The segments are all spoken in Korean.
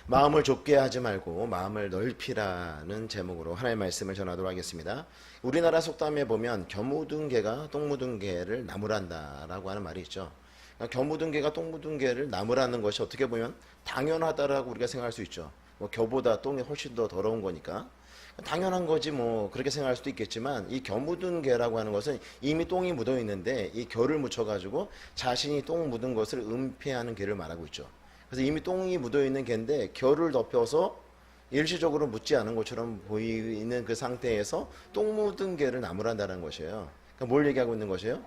마음을 좁게 하지 말고 마음을 넓히라는 제목으로 하나님의 말씀을 전하도록 하겠습니다. 우리나라 속담에 보면 겨 묻은 개가 똥 묻은 개를 나무란다라고 하는 말이 있죠. 그러니까 겨 묻은 개가 똥 묻은 개를 나무라는 것이 어떻게 보면 당연하다라고 우리가 생각할 수 있죠. 뭐 겨보다 똥이 훨씬 더 더러운 거니까 당연한 거지 뭐 그렇게 생각할 수도 있겠지만, 이 겨 묻은 개라고 하는 것은 이미 똥이 묻어 있는데 이 겨를 묻혀 가지고 자신이 똥 묻은 것을 은폐하는 개를 말하고 있죠. 그래서 이미 똥이 묻어 있는 개인데 겨를 덮여서 일시적으로 묻지 않은 것처럼 보이는 그 상태에서 똥 묻은 개를 나무란다는 것이에요. 그러니까 뭘 얘기하고 있는 것이에요?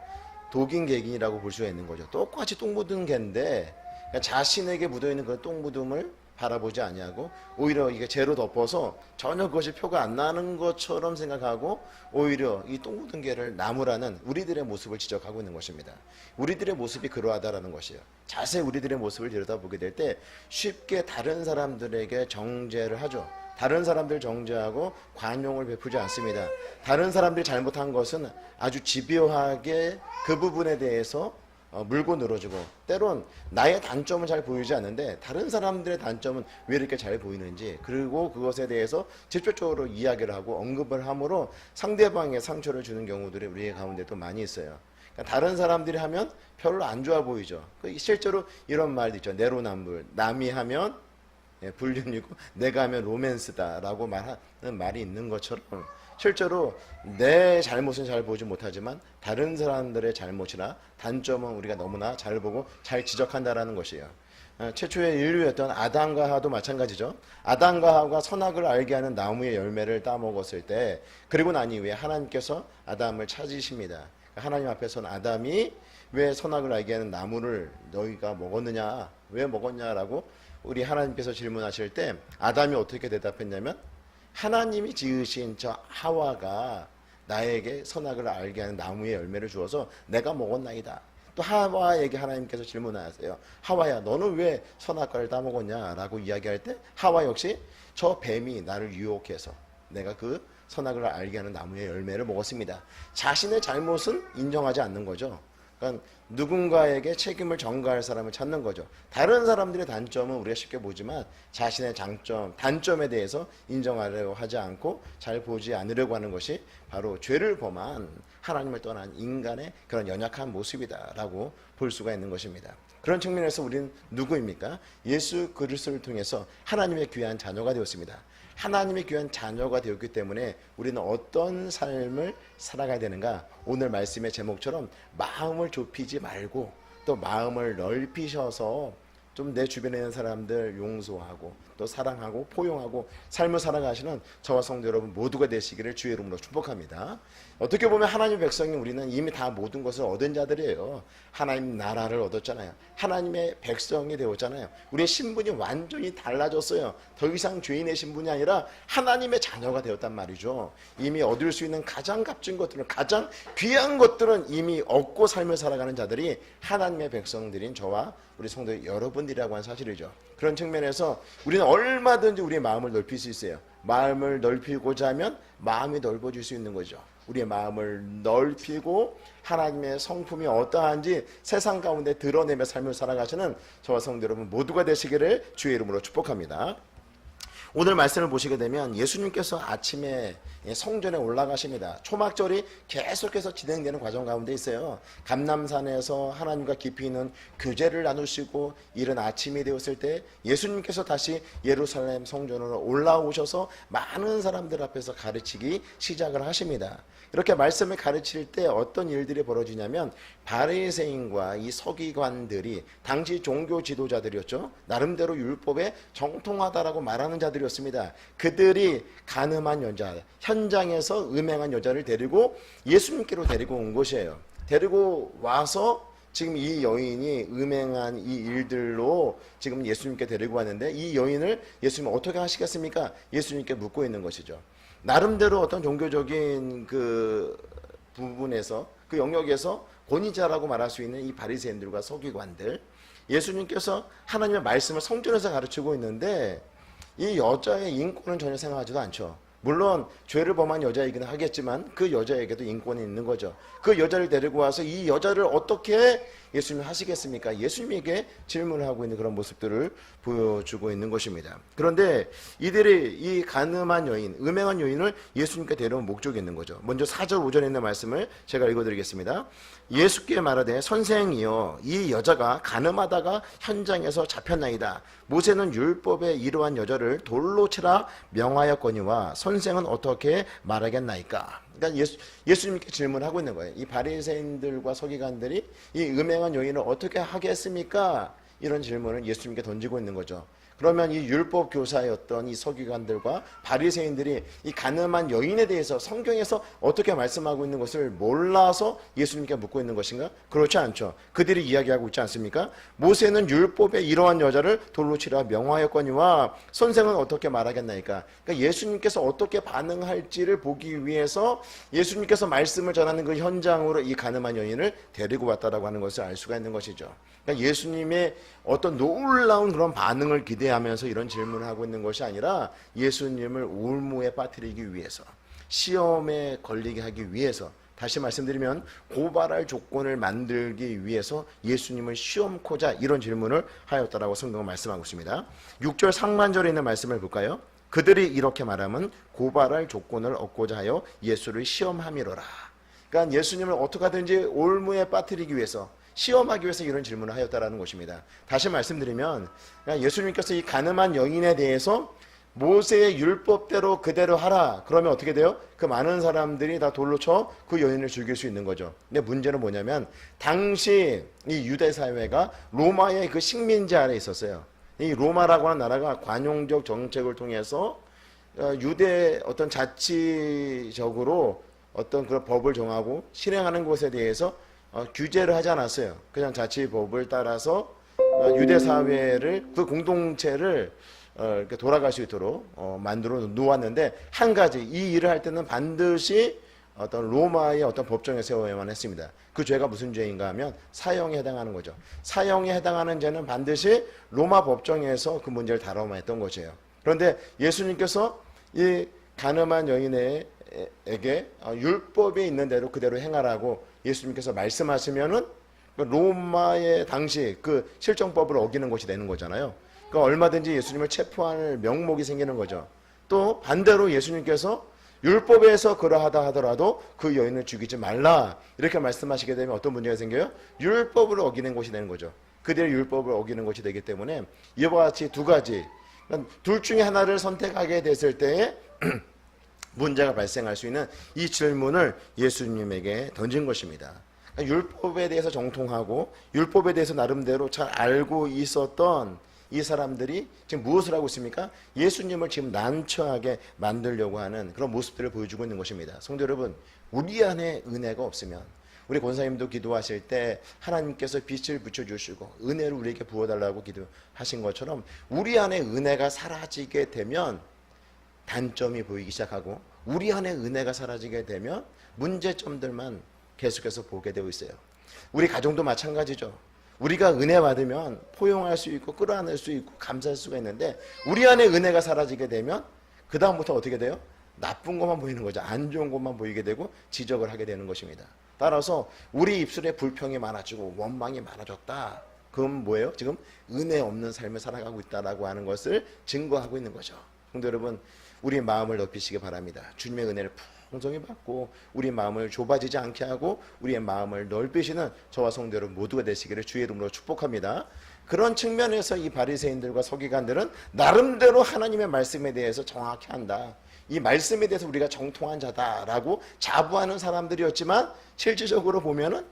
독인개긴이라고 볼 수가 있는 거죠. 똑같이 똥 묻은 개인데 그러니까 자신에게 묻어 있는 그 똥 묻음을 바라보지 아니하고 오히려 이게 재로 덮어서 전혀 그것이 표가 안 나는 것처럼 생각하고 오히려 이 똥 묻은 개를 나무라는 우리들의 모습을 지적하고 있는 것입니다. 우리들의 모습이 그러하다라는 것이에요. 자세히 우리들의 모습을 들여다보게 될 때 쉽게 다른 사람들에게 정죄를 하죠. 다른 사람들 정죄하고 관용을 베푸지 않습니다. 다른 사람들이 잘못한 것은 아주 집요하게 그 부분에 대해서 물고 늘어주고, 때론 나의 단점은 잘 보이지 않는데 다른 사람들의 단점은 왜 이렇게 잘 보이는지, 그리고 그것에 대해서 직접적으로 이야기를 하고 언급을 함으로 상대방에 상처를 주는 경우들이 우리 가운데도 많이 있어요. 그러니까 다른 사람들이 하면 별로 안 좋아 보이죠. 실제로 이런 말도 있죠. 내로남불, 남이 하면 불륜이고 내가 하면 로맨스다라고 말하는 말이 있는 것처럼, 실제로 내 잘못은 잘 보지 못하지만 다른 사람들의 잘못이나 단점은 우리가 너무나 잘 보고 잘 지적한다라는 것이에요. 최초의 인류였던 아담과 하와도 마찬가지죠. 아담과 하와가 선악을 알게 하는 나무의 열매를 따먹었을 때, 그리고 난 이후에 하나님께서 아담을 찾으십니다. 하나님 앞에서는 아담이 왜 선악을 알게 하는 나무를 너희가 먹었느냐, 왜 먹었냐라고 우리 하나님께서 질문하실 때 아담이 어떻게 대답했냐면, 하나님이 지으신 저 하와가 나에게 선악을 알게 하는 나무의 열매를 주어서 내가 먹었나이다. 또 하와에게 하나님께서 질문하세요. 하와야, 너는 왜 선악과를 따먹었냐라고 이야기할 때 하와 역시 저 뱀이 나를 유혹해서 내가 그 선악을 알게 하는 나무의 열매를 먹었습니다. 자신의 잘못은 인정하지 않는 거죠. 그러니까 누군가에게 책임을 전가할 사람을 찾는 거죠. 다른 사람들의 단점은 우리가 쉽게 보지만 자신의 장점, 단점에 대해서 인정하려고 하지 않고 잘 보지 않으려고 하는 것이 바로 죄를 범한 하나님을 떠난 인간의 그런 연약한 모습이다라고 볼 수가 있는 것입니다. 그런 측면에서 우리는 누구입니까? 예수 그리스도를 통해서 하나님의 귀한 자녀가 되었습니다. 하나님의 귀한 자녀가 되었기 때문에 우리는 어떤 삶을 살아가야 되는가? 오늘 말씀의 제목처럼 마음을 좁히지 말고 또 마음을 넓히셔서 좀 내 주변에 있는 사람들 용서하고 또 사랑하고 포용하고 삶을 살아가시는 저와 성도 여러분 모두가 되시기를 주의 이름으로 축복합니다. 어떻게 보면 하나님의 백성인 우리는 이미 다 모든 것을 얻은 자들이에요. 하나님 나라를 얻었잖아요. 하나님의 백성이 되었잖아요. 우리의 신분이 완전히 달라졌어요. 더 이상 죄인의 신분이 아니라 하나님의 자녀가 되었단 말이죠. 이미 얻을 수 있는 가장 값진 것들은, 가장 귀한 것들은 이미 얻고 삶을 살아가는 자들이 하나님의 백성들인 저와 우리 성도 여러분들이라고 하는 사실이죠. 그런 측면에서 우리는 얼마든지 우리의 마음을 넓힐 수 있어요. 마음을 넓히고자 하면 마음이 넓어질 수 있는 거죠. 우리의 마음을 넓히고 하나님의 성품이 어떠한지 세상 가운데 드러내며 삶을 살아가시는 저와 성도 여러분 모두가 되시기를 주의 이름으로 축복합니다. 오늘 말씀을 보시게 되면 예수님께서 아침에 성전에 올라가십니다. 초막절이 계속해서 진행되는 과정 가운데 있어요. 감람산에서 하나님과 깊이 있는 교제를 나누시고 이른 아침이 되었을 때 예수님께서 다시 예루살렘 성전으로 올라오셔서 많은 사람들 앞에서 가르치기 시작을 하십니다. 이렇게 말씀을 가르칠 때 어떤 일들이 벌어지냐면, 바리새인과 이 서기관들이 당시 종교 지도자들이었죠. 나름대로 율법에 정통하다라고 말하는 자들이었습니다. 그들이 간음한 여자, 현장에서 음행한 여자를 데리고 예수님께로 데리고 온 것이에요. 데리고 와서 지금 이 여인이 음행한 이 일들로 지금 예수님께 데리고 왔는데, 이 여인을 예수님 어떻게 하시겠습니까? 예수님께 묻고 있는 것이죠. 나름대로 어떤 종교적인 그 부분에서, 그 영역에서 권위자라고 말할 수 있는 이 바리새인들과 서기관들, 예수님께서 하나님의 말씀을 성전에서 가르치고 있는데 이 여자의 인권은 전혀 생각하지도 않죠. 물론 죄를 범한 여자이긴 하겠지만 그 여자에게도 인권이 있는 거죠. 그 여자를 데리고 와서 이 여자를 어떻게 예수님 하시겠습니까? 예수님에게 질문을 하고 있는 그런 모습들을 보여주고 있는 것입니다. 그런데 이들이 이 간음한 여인, 음행한 여인을 예수님께 데려온 목적이 있는 거죠. 먼저 4절 5절에 있는 말씀을 제가 읽어드리겠습니다. 예수께 말하되 선생이여 이 여자가 간음하다가 현장에서 잡혔나이다. 모세는 율법에 이러한 여자를 돌로 치라 명하였거니와 선생은 어떻게 말하겠나이까? 그러니까 예수님께 질문하고 있는 거예요. 이 바리새인들과 서기관들이 이 음행한 여인을 어떻게 하겠습니까? 이런 질문을 예수님께 던지고 있는 거죠. 그러면 이 율법 교사였던 이 서기관들과 바리새인들이 이 간음한 여인에 대해서 성경에서 어떻게 말씀하고 있는 것을 몰라서 예수님께 묻고 있는 것인가? 그렇지 않죠. 그들이 이야기하고 있지 않습니까? 모세는 율법에 이러한 여자를 돌로 치라 명하였거니와 선생은 어떻게 말하겠나이까? 그러니까 예수님께서 어떻게 반응할지를 보기 위해서 예수님께서 말씀을 전하는 그 현장으로 이 간음한 여인을 데리고 왔다라고 하는 것을 알 수가 있는 것이죠. 그러니까 예수님의 어떤 놀라운 그런 반응을 기대하면서 이런 질문을 하고 있는 것이 아니라 예수님을 울무에 빠뜨리기 위해서, 시험에 걸리게 하기 위해서, 다시 말씀드리면 고발할 조건을 만들기 위해서 예수님을 시험코자 이런 질문을 하였다라고 성경은 말씀하고 있습니다. 6절 상반절에 있는 말씀을 볼까요? 그들이 이렇게 말하면 고발할 조건을 얻고자 하여 예수를 시험함이로라. 그러니까 예수님을 어떻게 하든지 올무에 빠뜨리기 위해서, 시험하기 위해서 이런 질문을 하였다라는 것입니다. 다시 말씀드리면 예수님께서 이 간음한 여인에 대해서 모세의 율법대로 그대로 하라. 그러면 어떻게 돼요? 그 많은 사람들이 다 돌로 쳐 그 여인을 죽일 수 있는 거죠. 근데 문제는 뭐냐면 당시 이 유대 사회가 로마의 그 식민지 아래에 있었어요. 이 로마라고 하는 나라가 관용적 정책을 통해서 유대 어떤 자치적으로 어떤 그런 법을 정하고 실행하는 것에 대해서 규제를 하지 않았어요. 그냥 자치법을 따라서 유대 사회를, 그 공동체를 이렇게 돌아갈 수 있도록 만들어 놓았는데, 한 가지 이 일을 할 때는 반드시 어떤 로마의 어떤 법정에 세워야만 했습니다. 그 죄가 무슨 죄인가 하면 사형에 해당하는 거죠. 사형에 해당하는 죄는 반드시 로마 법정에서 그 문제를 다뤄만 했던 것이에요. 그런데 예수님께서 이 간음한 여인에게 율법에 있는 대로 그대로 행하라고 예수님께서 말씀하시면은 로마의 당시 그 실정법을 어기는 것이 되는 거잖아요. 그러니까 얼마든지 예수님을 체포할 명목이 생기는 거죠. 또 반대로 예수님께서 율법에서 그러하다 하더라도 그 여인을 죽이지 말라 이렇게 말씀하시게 되면 어떤 문제가 생겨요? 율법을 어기는 것이 되는 거죠. 그들의 율법을 어기는 것이 되기 때문에 이와 같이 두 가지, 둘 중에 하나를 선택하게 됐을 때에 문제가 발생할 수 있는 이 질문을 예수님에게 던진 것입니다. 율법에 대해서 정통하고 율법에 대해서 나름대로 잘 알고 있었던 이 사람들이 지금 무엇을 하고 있습니까? 예수님을 지금 난처하게 만들려고 하는 그런 모습들을 보여주고 있는 것입니다. 성도 여러분, 우리 안에 은혜가 없으면, 우리 권사님도 기도하실 때 하나님께서 빛을 비춰주시고 은혜를 우리에게 부어달라고 기도하신 것처럼 우리 안에 은혜가 사라지게 되면 단점이 보이기 시작하고, 우리 안에 은혜가 사라지게 되면 문제점들만 계속해서 보게 되고 있어요. 우리 가정도 마찬가지죠. 우리가 은혜 받으면 포용할 수 있고 끌어안을 수 있고 감사할 수가 있는데, 우리 안에 은혜가 사라지게 되면 그 다음부터 어떻게 돼요? 나쁜 것만 보이는 거죠. 안 좋은 것만 보이게 되고 지적을 하게 되는 것입니다. 따라서 우리 입술에 불평이 많아지고 원망이 많아졌다. 그건 뭐예요? 지금 은혜 없는 삶을 살아가고 있다라고 하는 것을 증거하고 있는 거죠. 성도 여러분, 우리 마음을 넓히시기 바랍니다. 주님의 은혜를 풍성히 받고 우리 마음을 좁아지지 않게 하고 우리의 마음을 넓히시는 저와 성도 여러분 모두가 되시기를 주의 이름으로 축복합니다. 그런 측면에서 이 바리새인들과 서기관들은 나름대로 하나님의 말씀에 대해서 정확히 한다, 이 말씀에 대해서 우리가 정통한 자다라고 자부하는 사람들이었지만, 실질적으로 보면은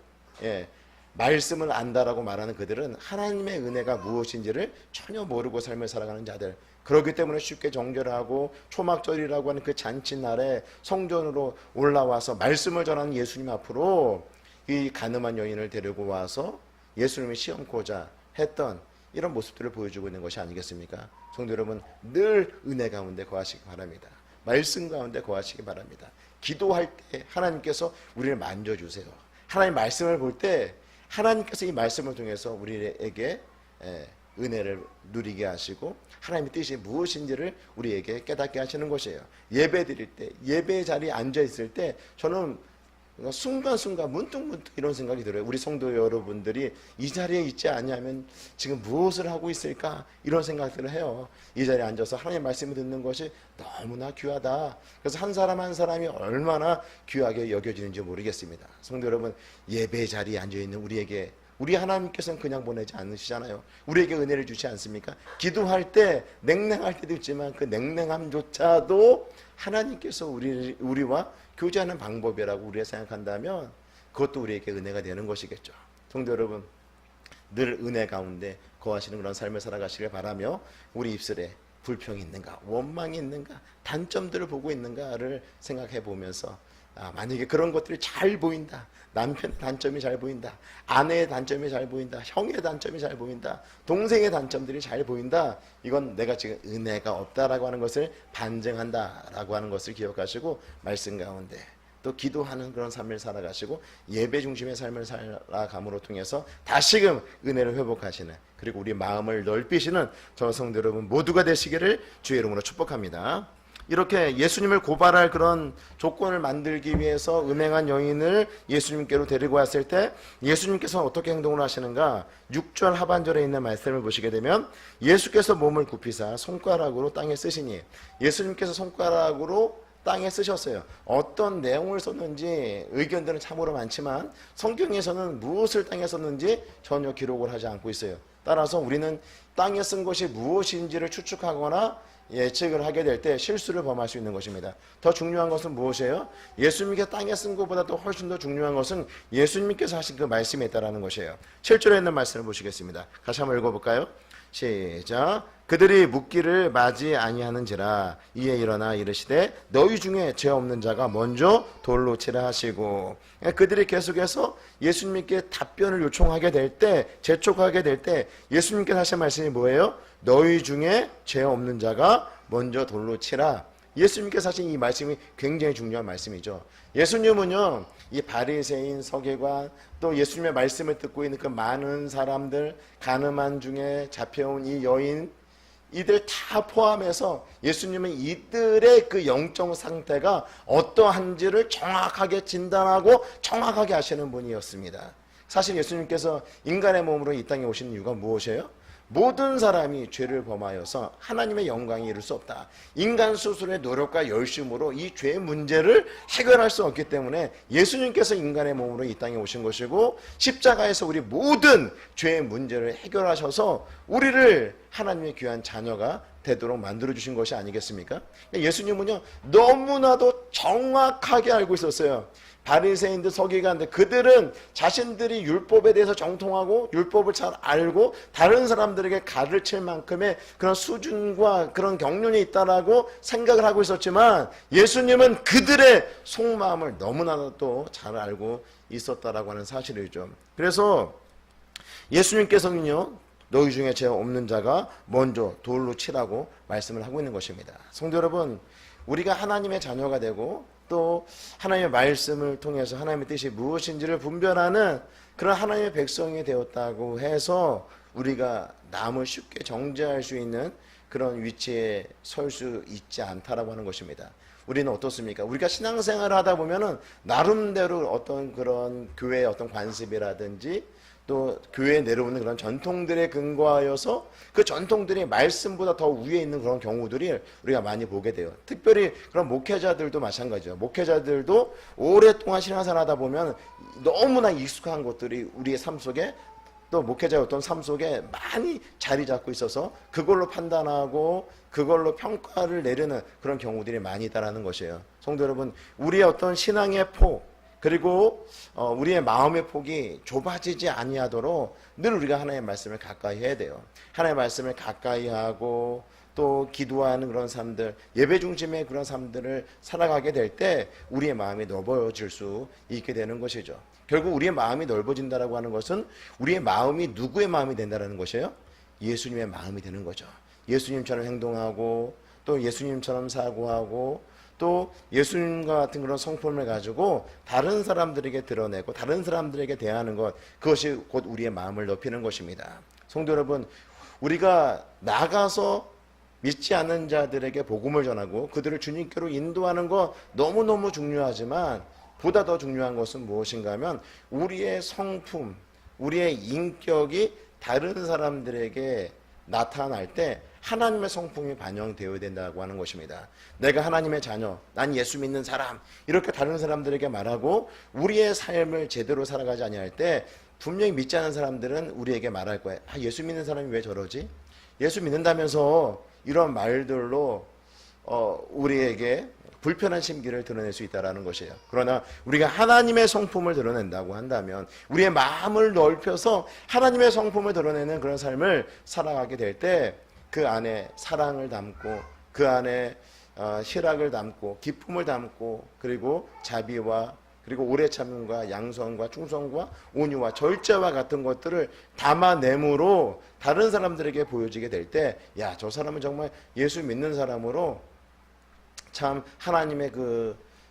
말씀을 안다라고 말하는 그들은 하나님의 은혜가 무엇인지를 전혀 모르고 삶을 살아가는 자들, 그렇기 때문에 쉽게 정결하고 초막절이라고 하는 그 잔칫날에 성전으로 올라와서 말씀을 전하는 예수님 앞으로 이 간음한 여인을 데리고 와서 예수님을 시험코자 했던 이런 모습들을 보여주고 있는 것이 아니겠습니까? 성도 여러분, 늘 은혜 가운데 거하시기 바랍니다. 말씀 가운데 거하시기 바랍니다. 기도할 때 하나님께서 우리를 만져주세요. 하나님 말씀을 볼 때 하나님께서 이 말씀을 통해서 우리에게 은혜를 누리게 하시고 하나님의 뜻이 무엇인지를 우리에게 깨닫게 하시는 것이에요. 예배 드릴 때, 예배 자리에 앉아 있을 때 저는 그러니까 순간순간 문득문득 이런 생각이 들어요. 우리 성도 여러분들이 이 자리에 있지 않냐면 지금 무엇을 하고 있을까? 이런 생각들을 해요. 이 자리에 앉아서 하나님의 말씀을 듣는 것이 너무나 귀하다. 그래서 한 사람 한 사람이 얼마나 귀하게 여겨지는지 모르겠습니다. 성도 여러분, 예배 자리에 앉아있는 우리에게 우리 하나님께서는 그냥 보내지 않으시잖아요. 우리에게 은혜를 주지 않습니까? 기도할 때 냉랭할 때도 있지만 그 냉랭함조차도 하나님께서 우리와 교제하는 방법이라고 우리가 생각한다면 그것도 우리에게 은혜가 되는 것이겠죠. 성도 여러분, 늘 은혜 가운데 거하시는 그런 삶을 살아가시길 바라며 우리 입술에 불평이 있는가, 원망이 있는가, 단점들을 보고 있는가를 생각해 보면서 만약에 그런 것들이 잘 보인다, 남편의 단점이 잘 보인다, 아내의 단점이 잘 보인다, 형의 단점이 잘 보인다, 동생의 단점들이 잘 보인다, 이건 내가 지금 은혜가 없다라고 하는 것을 반증한다라고 하는 것을 기억하시고 말씀 가운데 또 기도하는 그런 삶을 살아가시고 예배 중심의 삶을 살아감으로 통해서 다시금 은혜를 회복하시는, 그리고 우리 마음을 넓히시는 저 성도 여러분 모두가 되시기를 주의 이름으로 축복합니다. 이렇게 예수님을 고발할 그런 조건을 만들기 위해서 음행한 여인을 예수님께로 데리고 왔을 때 예수님께서 어떻게 행동을 하시는가? 6절 하반절에 있는 말씀을 보시게 되면 예수께서 몸을 굽히사 손가락으로 땅에 쓰시니, 예수님께서 손가락으로 땅에 쓰셨어요. 어떤 내용을 썼는지 의견들은 참으로 많지만 성경에서는 무엇을 땅에 썼는지 전혀 기록을 하지 않고 있어요. 따라서 우리는 땅에 쓴 것이 무엇인지를 추측하거나 예측을 하게 될 때 실수를 범할 수 있는 것입니다. 더 중요한 것은 무엇이에요? 예수님께서 땅에 쓴 것보다 또 훨씬 더 중요한 것은 예수님께서 하신 그 말씀에 있다는 것이에요. 7절에 있는 말씀을 보시겠습니다. 다시 한번 읽어볼까요? 시작. 그들이 묻기를 맞이 아니하는지라 이에 일어나 이르시되 너희 중에 죄 없는 자가 먼저 돌로 치라 하시고, 그들이 계속해서 예수님께 답변을 요청하게 될 때, 재촉하게 될 때 예수님께서 하신 말씀이 뭐예요? 너희 중에 죄 없는 자가 먼저 돌로 치라. 예수님께서 하신 이 말씀이 굉장히 중요한 말씀이죠. 예수님은요, 이 바리새인, 서기관, 또 예수님의 말씀을 듣고 있는 그 많은 사람들, 가늠한 중에 잡혀온 이 여인, 이들 다 포함해서 예수님은 이들의 그 영적 상태가 어떠한지를 정확하게 진단하고 정확하게 아시는 분이었습니다. 사실 예수님께서 인간의 몸으로 이 땅에 오신 이유가 무엇이에요? 모든 사람이 죄를 범하여서 하나님의 영광에 이를 수 없다. 인간 스스로의 노력과 열심으로 이 죄의 문제를 해결할 수 없기 때문에 예수님께서 인간의 몸으로 이 땅에 오신 것이고, 십자가에서 우리 모든 죄의 문제를 해결하셔서 우리를 하나님의 귀한 자녀가 되도록 만들어주신 것이 아니겠습니까? 예수님은요, 너무나도 정확하게 알고 있었어요. 바리새인들, 서기관들, 그들은 자신들이 율법에 대해서 정통하고 율법을 잘 알고 다른 사람들에게 가르칠 만큼의 그런 수준과 그런 경륜이 있다라고 생각을 하고 있었지만, 예수님은 그들의 속마음을 너무나도 잘 알고 있었다라고 하는 사실이죠. 그래서 예수님께서는요, 너희 중에 죄 없는 자가 먼저 돌로 치라고 말씀을 하고 있는 것입니다. 성도 여러분, 우리가 하나님의 자녀가 되고 또 하나님의 말씀을 통해서 하나님의 뜻이 무엇인지를 분별하는 그런 하나님의 백성이 되었다고 해서 우리가 남을 쉽게 정죄할 수 있는 그런 위치에 설 수 있지 않다라고 하는 것입니다. 우리는 어떻습니까? 우리가 신앙생활을 하다 보면은 나름대로 어떤 그런 교회의 어떤 관습이라든지 또 교회에 내려오는 그런 전통들에 근거하여서 그 전통들이 말씀보다 더 위에 있는 그런 경우들이 우리가 많이 보게 돼요. 특별히 그런 목회자들도 마찬가지죠. 목회자들도 오랫동안 신앙생활 하다 보면 너무나 익숙한 것들이 우리의 삶 속에, 또 목회자의 어떤 삶 속에 많이 자리 잡고 있어서 그걸로 판단하고 그걸로 평가를 내리는 그런 경우들이 많이 있다는 것이에요. 성도 여러분, 우리의 어떤 신앙의 폭, 그리고 우리의 마음의 폭이 좁아지지 아니하도록 늘 우리가 하나님의 말씀을 가까이 해야 돼요. 하나님의 말씀을 가까이 하고 또 기도하는 그런 삶들, 예배 중심의 그런 삶들을 살아가게 될 때 우리의 마음이 넓어질 수 있게 되는 것이죠. 결국 우리의 마음이 넓어진다라고 하는 것은 우리의 마음이 누구의 마음이 된다는 것이에요? 예수님의 마음이 되는 거죠. 예수님처럼 행동하고 또 예수님처럼 사고하고 또 예수님과 같은 그런 성품을 가지고 다른 사람들에게 드러내고 다른 사람들에게 대하는 것, 그것이 곧 우리의 마음을 높이는 것입니다. 성도 여러분, 우리가 나가서 믿지 않는 자들에게 복음을 전하고 그들을 주님께로 인도하는 것 너무너무 중요하지만 보다 더 중요한 것은 무엇인가 하면 우리의 성품, 우리의 인격이 다른 사람들에게 나타날 때 하나님의 성품이 반영되어야 된다고 하는 것입니다. 내가 하나님의 자녀, 난 예수 믿는 사람, 이렇게 다른 사람들에게 말하고 우리의 삶을 제대로 살아가지 아니할 때 분명히 믿지 않은 사람들은 우리에게 말할 거예요. 예수 믿는 사람이 왜 저러지? 예수 믿는다면서 이런 말들로 우리에게 불편한 심기를 드러낼 수 있다는 것이에요. 그러나 우리가 하나님의 성품을 드러낸다고 한다면 우리의 마음을 넓혀서 하나님의 성품을 드러내는 그런 삶을 살아가게 될 때 그 안에 사랑을 담고 그 안에 희락을 담고 기쁨을 담고 그리고 자비와 그리고 오래 참음과 양선과 충성과 온유와 절제와 같은 것들을 담아내므로 다른 사람들에게 보여지게 될 때 야, 저 사람은 정말 예수 믿는 사람으로 참 하나님의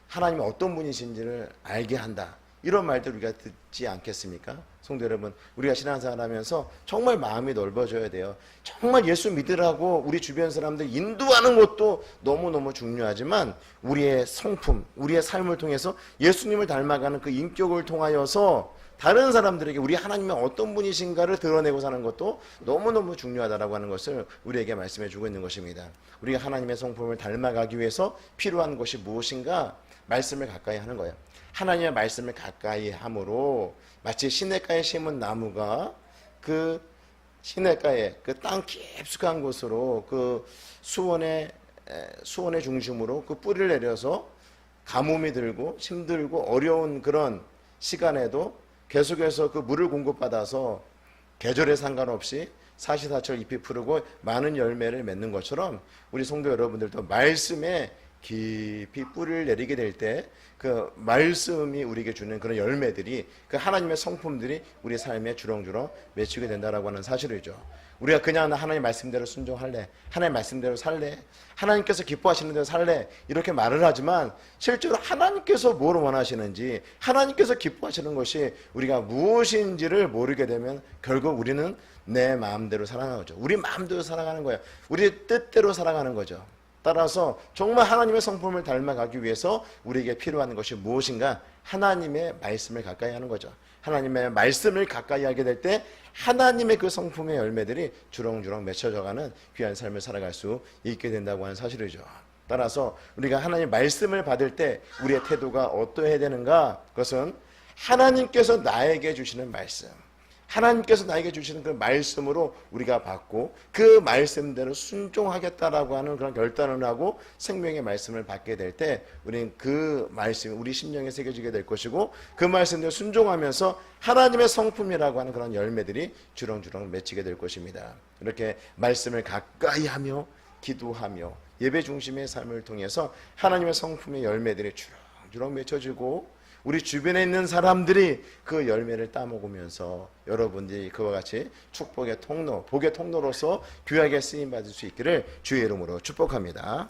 하나님이 어떤 분이신지를 알게 한다. 이런 말들 우리가 듣지 않겠습니까? 성도 여러분, 우리가 신앙생활하면서 정말 마음이 넓어져야 돼요. 정말 예수 믿으라고 우리 주변 사람들 인도하는 것도 너무너무 중요하지만 우리의 성품, 우리의 삶을 통해서 예수님을 닮아가는 그 인격을 통하여서 다른 사람들에게 우리 하나님의 어떤 분이신가를 드러내고 사는 것도 너무너무 중요하다라고 하는 것을 우리에게 말씀해 주고 있는 것입니다. 우리가 하나님의 성품을 닮아가기 위해서 필요한 것이 무엇인가? 말씀을 가까이 하는 거예요. 하나님의 말씀을 가까이 함으로 마치 시냇가에 심은 나무가 그 시냇가에 그 땅 깊숙한 곳으로 그 수원의 중심으로 그 뿌리를 내려서 가뭄이 들고 힘들고 어려운 그런 시간에도 계속해서 그 물을 공급받아서 계절에 상관없이 사시사철 잎이 푸르고 많은 열매를 맺는 것처럼 우리 성도 여러분들도 말씀에 깊이 뿌리를 내리게 될 때 그 말씀이 우리에게 주는 그런 열매들이 그 하나님의 성품들이 우리 삶에 주렁주렁 맺히게 된다라고 하는 사실이죠. 우리가 그냥 하나님 말씀대로 순종할래, 하나님 말씀대로 살래, 하나님께서 기뻐하시는 대로 살래 이렇게 말을 하지만 실제로 하나님께서 뭘 원하시는지 하나님께서 기뻐하시는 것이 우리가 무엇인지를 모르게 되면 결국 우리는 내 마음대로 살아가는 거죠. 우리 마음대로 살아가는 거예요. 우리 뜻대로 살아가는 거죠. 따라서 정말 하나님의 성품을 닮아가기 위해서 우리에게 필요한 것이 무엇인가? 하나님의 말씀을 가까이 하는 거죠. 하나님의 말씀을 가까이 하게 될 때 하나님의 그 성품의 열매들이 주렁주렁 맺혀져가는 귀한 삶을 살아갈 수 있게 된다고 하는 사실이죠. 따라서 우리가 하나님의 말씀을 받을 때 우리의 태도가 어떠해야 되는가? 그것은 하나님께서 나에게 주시는 말씀, 하나님께서 나에게 주시는 그 말씀으로 우리가 받고 그 말씀대로 순종하겠다라고 하는 그런 결단을 하고 생명의 말씀을 받게 될 때 우리는 그 말씀이 우리 심령에 새겨지게 될 것이고 그 말씀대로 순종하면서 하나님의 성품이라고 하는 그런 열매들이 주렁주렁 맺히게 될 것입니다. 이렇게 말씀을 가까이 하며 기도하며 예배 중심의 삶을 통해서 하나님의 성품의 열매들이 주렁주렁 맺혀지고 우리 주변에 있는 사람들이 그 열매를 따먹으면서 여러분들이 그와 같이 축복의 통로, 복의 통로로서 귀하게 쓰임받을 수 있기를 주의 이름으로 축복합니다.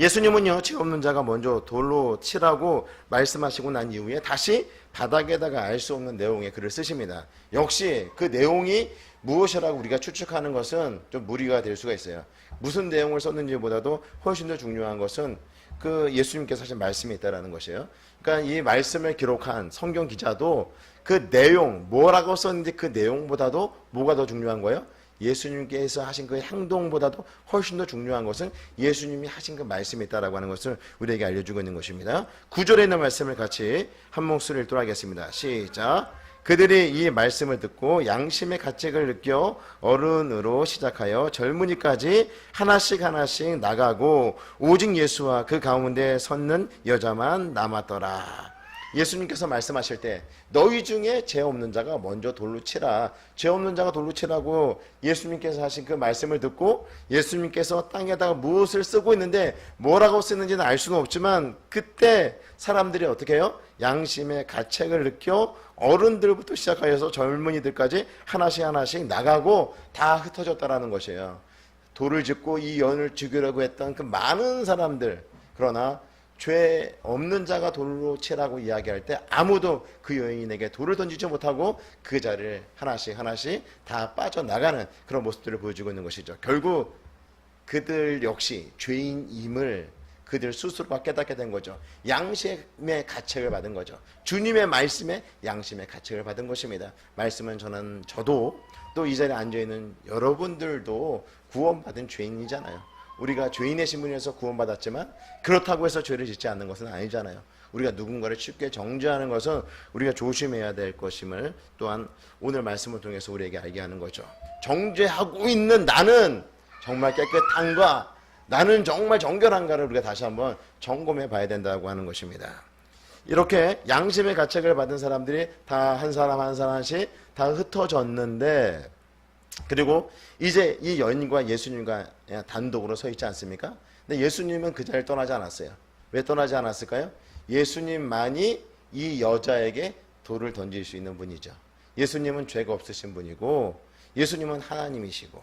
예수님은요, 죄 없는 자가 먼저 돌로 치라고 말씀하시고 난 이후에 다시 바닥에다가 알 수 없는 내용의 글을 쓰십니다. 역시 그 내용이 무엇이라고 우리가 추측하는 것은 좀 무리가 될 수가 있어요. 무슨 내용을 썼는지보다도 훨씬 더 중요한 것은 그 예수님께서 하신 말씀이 있다는 것이에요. 그러니까 이 말씀을 기록한 성경 기자도 그 내용, 뭐라고 썼는지 그 내용보다도 뭐가 더 중요한 거예요? 예수님께서 하신 그 행동보다도 훨씬 더 중요한 것은 예수님이 하신 그 말씀이 있다라고 하는 것을 우리에게 알려주고 있는 것입니다. 9절에 있는 말씀을 같이 한 목소리를 읽도록 하겠습니다. 시작. 그들이 이 말씀을 듣고 양심의 가책을 느껴 어른으로 시작하여 젊은이까지 하나씩 하나씩 나가고 오직 예수와 그 가운데 섰는 여자만 남았더라. 예수님께서 말씀하실 때 너희 중에 죄 없는 자가 먼저 돌로 치라. 죄 없는 자가 돌로 치라고 예수님께서 하신 그 말씀을 듣고 예수님께서 땅에다가 무엇을 쓰고 있는데 뭐라고 쓰는지는 알 수는 없지만 그때 사람들이 어떻게 해요? 양심의 가책을 느껴 어른들부터 시작하여서 젊은이들까지 하나씩 하나씩 나가고 다 흩어졌다라는 것이에요. 돌을 짚고 이 연을 죽이려고 했던 그 많은 사람들, 그러나 죄 없는 자가 돌로 치라고 이야기할 때 아무도 그 여인에게 돌을 던지지 못하고 그 자리를 하나씩 하나씩 다 빠져나가는 그런 모습들을 보여주고 있는 것이죠. 결국 그들 역시 죄인임을 그들 스스로가 깨닫게 된 거죠. 양심의 가책을 받은 거죠. 주님의 말씀에 양심의 가책을 받은 것입니다. 말씀은 저도 또 이 자리에 앉아있는 여러분들도 구원받은 죄인이잖아요. 우리가 죄인의 신분에서 구원받았지만 그렇다고 해서 죄를 짓지 않는 것은 아니잖아요. 우리가 누군가를 쉽게 정죄하는 것은 우리가 조심해야 될 것임을 또한 오늘 말씀을 통해서 우리에게 알게 하는 거죠. 정죄하고 있는 나는 정말 깨끗한가, 나는 정말 정결한가를 우리가 다시 한번 점검해 봐야 된다고 하는 것입니다. 이렇게 양심의 가책을 받은 사람들이 다 한 사람 한 사람씩 다 흩어졌는데, 그리고 이제 이 여인과 예수님과 단독으로 서 있지 않습니까? 근데 예수님은 그 자리를 떠나지 않았어요. 왜 떠나지 않았을까요? 예수님만이 이 여자에게 돌을 던질 수 있는 분이죠. 예수님은 죄가 없으신 분이고 예수님은 하나님이시고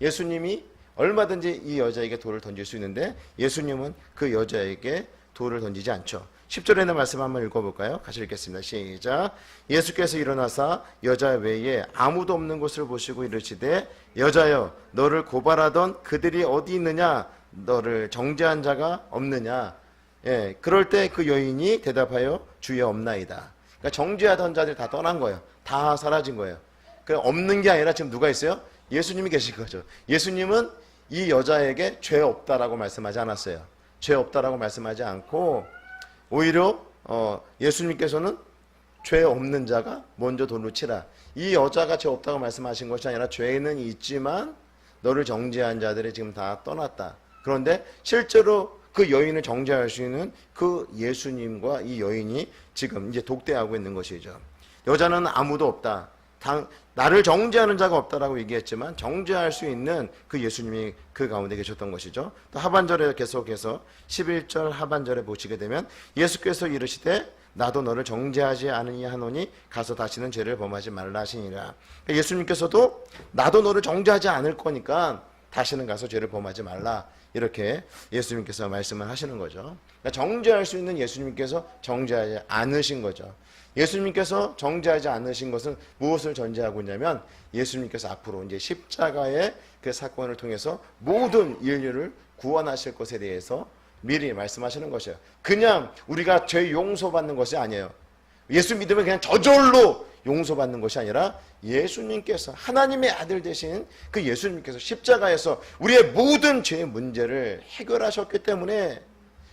예수님이 얼마든지 이 여자에게 돌을 던질 수 있는데 예수님은 그 여자에게 돌을 던지지 않죠. 10절에 있는 말씀 한번 읽어볼까요? 같이 읽겠습니다. 시작. 예수께서 일어나사 여자 외에 아무도 없는 곳을 보시고 이르시되 여자여 너를 고발하던 그들이 어디 있느냐, 너를 정죄한 자가 없느냐. 예, 그럴 때 그 여인이 대답하여 주여 없나이다. 그러니까 정죄하던 자들 다 떠난 거예요. 다 사라진 거예요. 그러니까 없는 게 아니라 지금 누가 있어요? 예수님이 계신 거죠. 예수님은 이 여자에게 죄 없다라고 말씀하지 않았어요. 죄 없다라고 말씀하지 않고 오히려 예수님께서는 죄 없는 자가 먼저 돌을 치라. 이 여자가 죄 없다고 말씀하신 것이 아니라 죄는 있지만 너를 정죄한 자들이 지금 다 떠났다. 그런데 실제로 그 여인을 정죄할 수 있는 그 예수님과 이 여인이 지금 이제 독대하고 있는 것이죠. 여자는 아무도 없다. 나를 정죄하는 자가 없다라고 얘기했지만 정죄할 수 있는 그 예수님이 그 가운데 계셨던 것이죠. 또 하반절에 계속해서 11절 하반절에 보시게 되면 예수께서 이르시되 나도 너를 정죄하지 않으니 하노니 가서 다시는 죄를 범하지 말라 하시니라. 예수님께서도 나도 너를 정죄하지 않을 거니까 다시는 가서 죄를 범하지 말라, 이렇게 예수님께서 말씀을 하시는 거죠. 그러니까 정죄할 수 있는 예수님께서 정죄하지 않으신 거죠. 예수님께서 정죄하지 않으신 것은 무엇을 전제하고 있냐면 예수님께서 앞으로 이제 십자가의 그 사건을 통해서 모든 인류를 구원하실 것에 대해서 미리 말씀하시는 것이에요. 그냥 우리가 죄 용서받는 것이 아니에요. 예수 믿으면 그냥 저절로 용서받는 것이 아니라 예수님께서 하나님의 아들 되신 그 예수님께서 십자가에서 우리의 모든 죄의 문제를 해결하셨기 때문에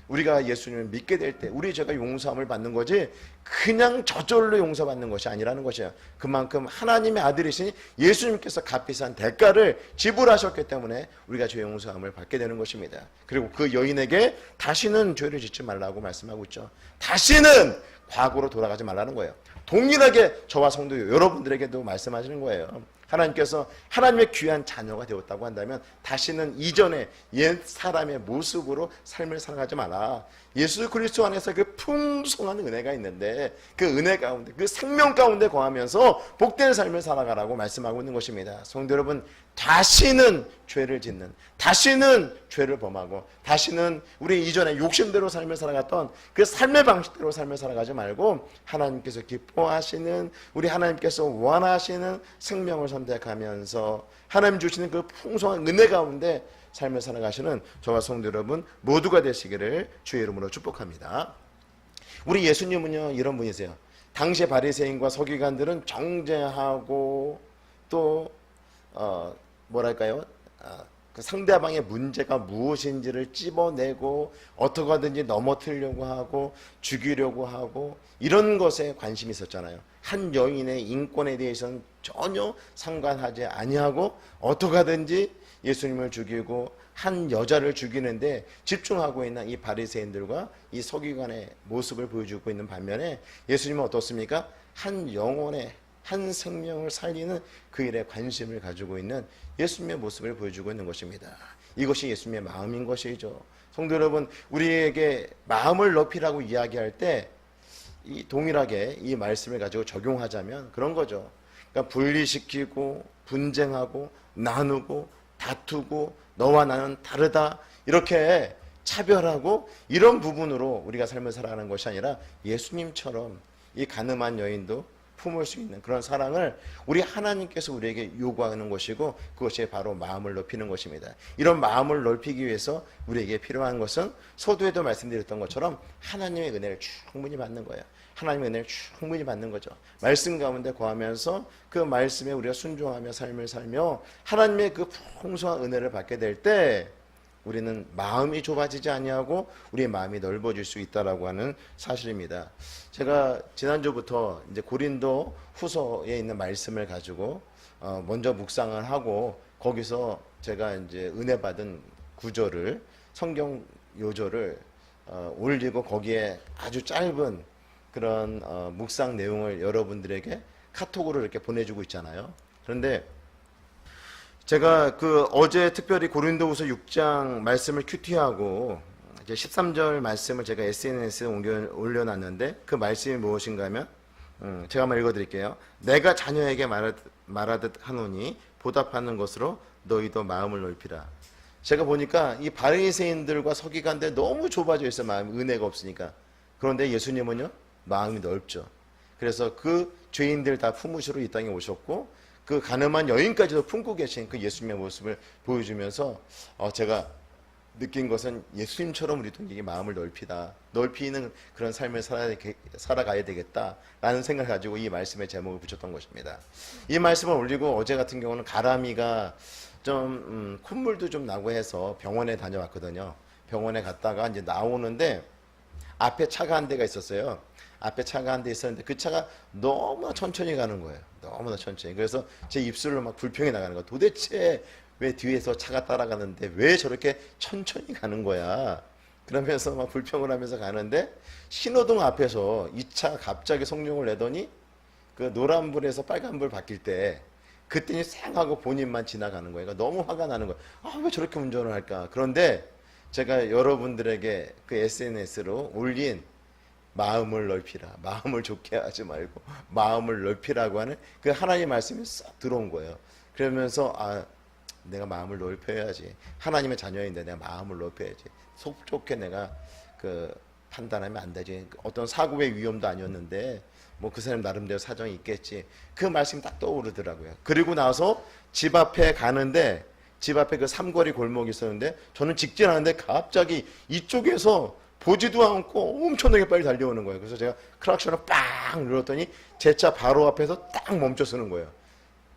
우리가 예수님을 믿게 될 때 우리 죄가 용서함을 받는 거지 그냥 저절로 용서받는 것이 아니라는 것이에요. 그만큼 하나님의 아들이신 예수님께서 값비싼 대가를 지불하셨기 때문에 우리가 죄 용서함을 받게 되는 것입니다. 그리고 그 여인에게 다시는 죄를 짓지 말라고 말씀하고 있죠. 다시는 과거로 돌아가지 말라는 거예요. 동일하게 저와 성도 여러분들에게도 말씀하시는 거예요. 하나님께서 하나님의 귀한 자녀가 되었다고 한다면 다시는 이전의 옛 사람의 모습으로 삶을 살아가지 마라. 예수 그리스도 안에서 그 풍성한 은혜가 있는데 그 은혜 가운데 그 생명 가운데 거하면서 복된 삶을 살아가라고 말씀하고 있는 것입니다. 성도 여러분, 다시는 죄를 짓는, 다시는 죄를 범하고 다시는 우리 이전에 욕심대로 삶을 살아갔던 그 삶의 방식대로 삶을 살아가지 말고 하나님께서 기뻐하시는, 우리 하나님께서 원하시는 생명을 선택하면서 하나님 주시는 그 풍성한 은혜 가운데 삶을 살아가시는 저와 성도 여러분 모두가 되시기를 주의 이름으로 축복합니다. 우리 예수님은요 이런 분이세요. 당시의 바리새인과 서기관들은 정죄하고 또 뭐랄까요? 그 상대방의 문제가 무엇인지를 찝어내고 어떻게 하든지 넘어뜨리려고 하고 죽이려고 하고 이런 것에 관심이 있었잖아요. 한 여인의 인권에 대해서는 전혀 상관하지 아니하고 어떻게 하든지 예수님을 죽이고 한 여자를 죽이는데 집중하고 있는 이 바리새인들과 이 서기관의 모습을 보여주고 있는 반면에 예수님은 어떻습니까? 한 영혼의 한 생명을 살리는 그 일에 관심을 가지고 있는 예수님의 모습을 보여주고 있는 것입니다. 이것이 예수님의 마음인 것이죠. 성도 여러분, 우리에게 마음을 높이라고 이야기할 때 이 동일하게 이 말씀을 가지고 적용하자면 그런 거죠. 그러니까 분리시키고 분쟁하고 나누고 다투고 너와 나는 다르다 이렇게 차별하고 이런 부분으로 우리가 삶을 살아가는 것이 아니라 예수님처럼 이 가늠한 여인도 품을 수 있는 그런 사랑을 우리 하나님께서 우리에게 요구하는 것이고, 그것이 바로 마음을 넓히는 것입니다. 이런 마음을 넓히기 위해서 우리에게 필요한 것은 서두에도 말씀드렸던 것처럼 하나님의 은혜를 충분히 받는 거예요. 하나님의 은혜를 충분히 받는 거죠. 말씀 가운데 거하면서 그 말씀에 우리가 순종하며 삶을 살며 하나님의 그 풍성한 은혜를 받게 될 때 우리는 마음이 좁아지지 아니하고 우리의 마음이 넓어질 수 있다라고 하는 사실입니다. 제가 지난주부터 이제 고린도 후서에 있는 말씀을 가지고 먼저 묵상을 하고, 거기서 제가 이제 은혜 받은 구절을, 성경 요절을 올리고 거기에 아주 짧은 그런 묵상 내용을 여러분들에게 카톡으로 이렇게 보내주고 있잖아요. 그런데 제가 그 어제 특별히 고린도후서 6장 말씀을 큐티하고 이제 13절 말씀을 제가 SNS에 올려놨는데, 그 말씀이 무엇인가 하면 제가 한번 읽어드릴게요. 내가 자녀에게 말하듯 하노니 보답하는 것으로 너희도 마음을 넓히라. 제가 보니까 이 바리새인들과 서기관들 너무 좁아져 있어, 마음이, 은혜가 없으니까. 그런데 예수님은요, 마음이 넓죠. 그래서 그 죄인들 다 품으시러 이 땅에 오셨고, 그 가늠한 여인까지도 품고 계신 그 예수님의 모습을 보여주면서 제가 느낀 것은 예수님처럼 우리도 이게 마음을 넓히는 그런 삶을 살아가야 되겠다라는 생각을 가지고 이 말씀의 제목을 붙였던 것입니다. 이 말씀을 올리고 어제 같은 경우는 가람이가 좀 콧물도 좀 나고 해서 병원에 다녀왔거든요. 병원에 갔다가 이제 나오는데 앞에 차가 한 대가 있었어요. 앞에 차가 한 대 있었는데 그 차가 너무나 천천히 가는 거예요. 너무나 천천히. 그래서 제 입술로 막 불평이 나가는 거예요. 도대체 왜 뒤에서 차가 따라가는데 왜 저렇게 천천히 가는 거야? 그러면서 막 불평을 하면서 가는데, 신호등 앞에서 이 차 갑자기 속력을 내더니 그 노란불에서 빨간불 바뀔 때 그때는 쌩 하고 본인만 지나가는 거예요. 그러니까 너무 화가 나는 거예요. 왜 저렇게 운전을 할까? 그런데 제가 여러분들에게 그 SNS로 올린 마음을 넓히라, 마음을 좋게 하지 말고 마음을 넓히라고 하는 그 하나님의 말씀이 싹 들어온 거예요. 그러면서 내가 마음을 넓혀야지, 하나님의 자녀인데 내가 마음을 넓혀야지, 속 좋게 내가 그 판단하면 안 되지, 어떤 사고의 위험도 아니었는데 뭐 그 사람 나름대로 사정이 있겠지, 그 말씀이 딱 떠오르더라고요. 그리고 나서 집 앞에 가는데, 집 앞에 그 삼거리 골목이 있었는데 저는 직진하는데 갑자기 이쪽에서 보지도 않고 엄청나게 빨리 달려오는 거예요. 그래서 제가 크락션을 빵 눌렀더니 제 차 바로 앞에서 딱 멈춰 서는 거예요.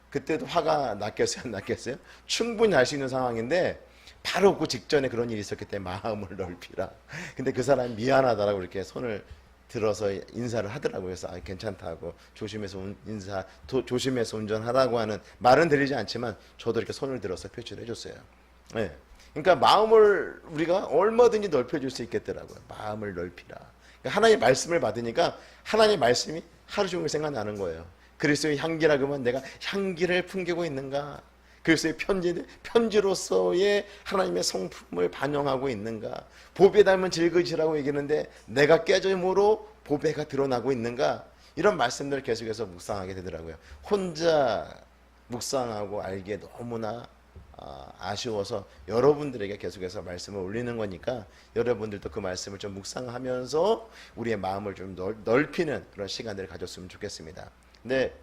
그때도 화가 났겠어요, 안 났겠어요? 충분히 날 수 있는 상황인데 바로 그 직전에 그런 일이 있었기 때문에 마음을 넓히라. 근데 그 사람이 미안하다라고 이렇게 손을 들어서 인사를 하더라고요. 그래서 괜찮다고, 조심해서 조심해서 운전하라고 하는 말은 들리지 않지만 저도 이렇게 손을 들어서 표시를 해줬어요. 네. 그러니까 마음을 우리가 얼마든지 넓혀줄 수 있겠더라고요. 마음을 넓히라. 그러니까 하나님의 말씀을 받으니까 하나님의 말씀이 하루 종일 생각나는 거예요. 그리스도의 향기라 그러면 내가 향기를 풍기고 있는가? 그리스도의 편지로서의 하나님의 성품을 반영하고 있는가? 보배 닮은 질그지라고 얘기하는데 내가 깨짐으로 보배가 드러나고 있는가? 이런 말씀들을 계속해서 묵상하게 되더라고요. 혼자 묵상하고 알기에 너무나 아쉬워서 여러분들에게 계속해서 말씀을 올리는 거니까 여러분들도 그 말씀을 좀 묵상하면서 우리의 마음을 좀 넓히는 그런 시간들을 가졌으면 좋겠습니다. 근데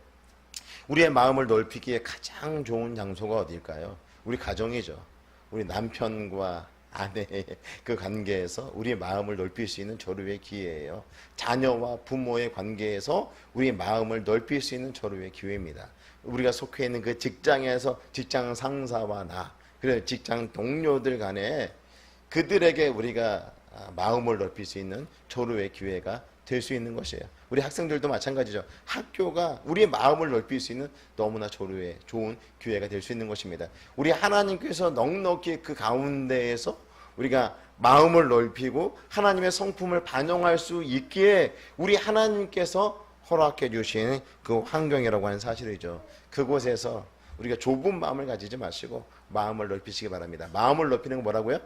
우리의 마음을 넓히기에 가장 좋은 장소가 어디일까요? 우리 가정이죠. 우리 남편과 아내의 그 관계에서 우리의 마음을 넓힐 수 있는 절호의 기회예요. 자녀와 부모의 관계에서 우리의 마음을 넓힐 수 있는 절호의 기회입니다. 우리가 속해 있는 그 직장에서 직장 상사와 그리고 직장 동료들 간에 그들에게 우리가 마음을 넓힐 수 있는 절호의 기회가 될 수 있는 것이에요. 우리 학생들도 마찬가지죠. 학교가 우리의 마음을 넓힐 수 있는 너무나 절호의 좋은 기회가 될 수 있는 것입니다. 우리 하나님께서 넉넉히 그 가운데에서 우리가 마음을 넓히고 하나님의 성품을 반영할 수 있기에 우리 하나님께서 허락해 주신 그 환경이라고 하는 사실이죠. 그곳에서 우리가 좁은 마음을 가지지 마시고 마음을 넓히시기 바랍니다. 마음을 넓히는 건 뭐라고요?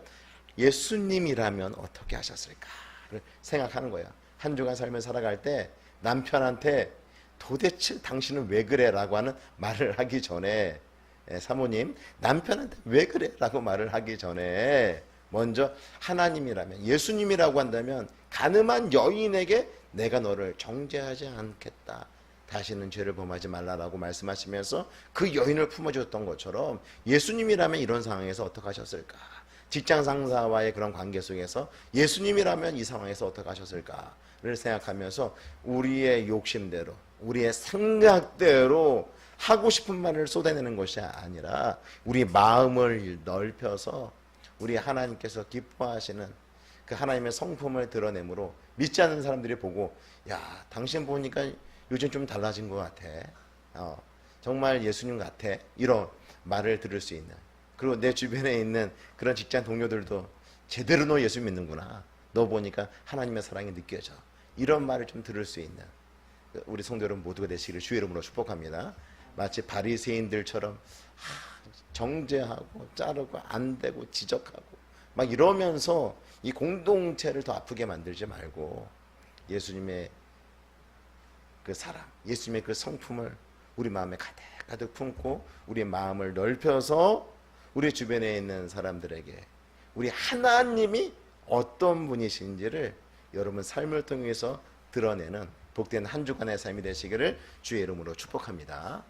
예수님이라면 어떻게 하셨을까를 생각하는 거예요. 한 주간 삶을 살아갈 때 남편한테 도대체 당신은 왜 그래? 라고 하는 말을 하기 전에, 사모님 남편한테 왜 그래? 라고 말을 하기 전에 먼저 하나님이라면, 예수님이라고 한다면 가늠한 여인에게 내가 너를 정죄하지 않겠다, 다시는 죄를 범하지 말라라고 말씀하시면서 그 여인을 품어줬던 것처럼 예수님이라면 이런 상황에서 어떻게 하셨을까? 직장 상사와의 그런 관계 속에서 예수님이라면 이 상황에서 어떻게 하셨을까를 생각하면서 우리의 욕심대로, 우리의 생각대로 하고 싶은 말을 쏟아내는 것이 아니라 우리 마음을 넓혀서 우리 하나님께서 기뻐하시는 그 하나님의 성품을 드러내므로 믿지 않는 사람들이 보고, 야, 당신 보니까 요즘 좀 달라진 것 같아. 정말 예수님 같아. 이런 말을 들을 수 있는, 그리고 내 주변에 있는 그런 직장 동료들도 제대로 너 예수 믿는구나. 너 보니까 하나님의 사랑이 느껴져. 이런 말을 좀 들을 수 있는 우리 성도 여러분 모두가 되시기를 주의 이름으로 축복합니다. 마치 바리새인들처럼 정죄하고 자르고 안 되고 지적하고 막 이러면서 이 공동체를 더 아프게 만들지 말고 예수님의 그 사랑, 예수님의 그 성품을 우리 마음에 가득 품고 우리 마음을 넓혀서 우리 주변에 있는 사람들에게 우리 하나님이 어떤 분이신지를 여러분 삶을 통해서 드러내는 복된 한 주간의 삶이 되시기를 주의 이름으로 축복합니다.